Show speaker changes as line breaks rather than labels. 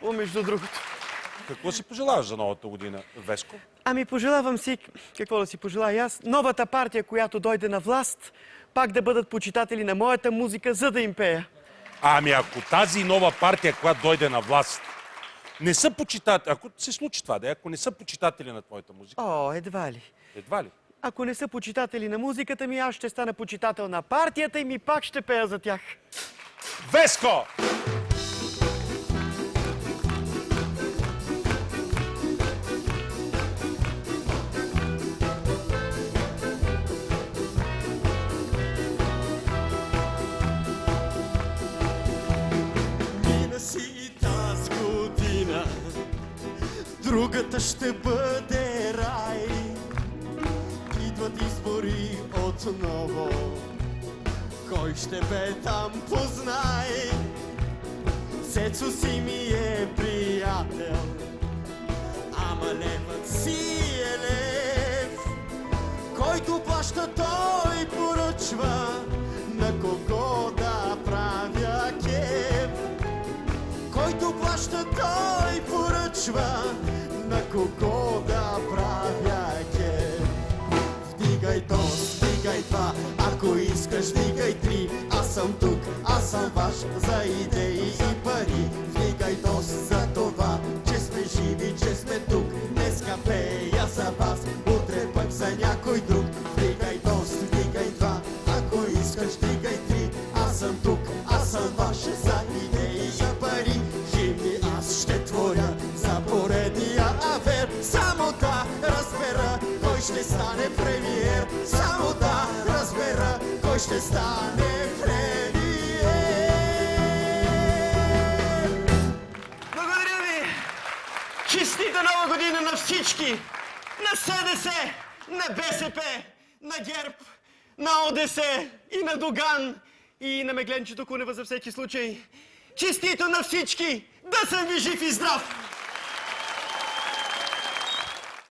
между другото.
Какво си пожелаваш за новата година, Веско?
Ами пожелавам си, какво да си пожелая аз, новата партия, която дойде на власт, пак да бъдат почитатели на моята музика, за да им пея.
Ами ако тази нова партия, която дойде на власт, не са почитатели, ако се случи това, ако не са почитатели на твоята музика,
О, едва ли.
едва ли?
Ако не са почитатели на музиката ми, аз ще стана почитател на партията им и пак ще пея за тях.
Веско!
Мина си и тази година, другата ще бъде рай. Идват избори отново, кой ще бе там познай. Цецо си ми е приятел, ама левът си е лев. Който плаща, той поръчва на кого да правя кеф. Който плаща, той поръчва на кого да правя кеф. Вдигай тост, вдигай два, ако искаш вдигай три. Аз съм тук, аз съм ваш за идеи и пари. Вдигай тост за това, че сме живи, че сме тук. Днеска пея за вас, утре пък за някой друг. Вдигай тост, вдигай два, ако искаш вдигай три. Аз съм тук, аз съм ваш за идеи и пари. Химни аз ще творя за поредния афер. Само да разбера кой ще стане премиер. Само да разбера кой ще стане премиер.
Благодаря ви! Честита нова година на всички! На СДС, на БСП, на ГЕРБ, на ОДС и на Доган и на Мегленчето Кунева за всеки случай. Честито на всички! Да съм ви жив и здрав!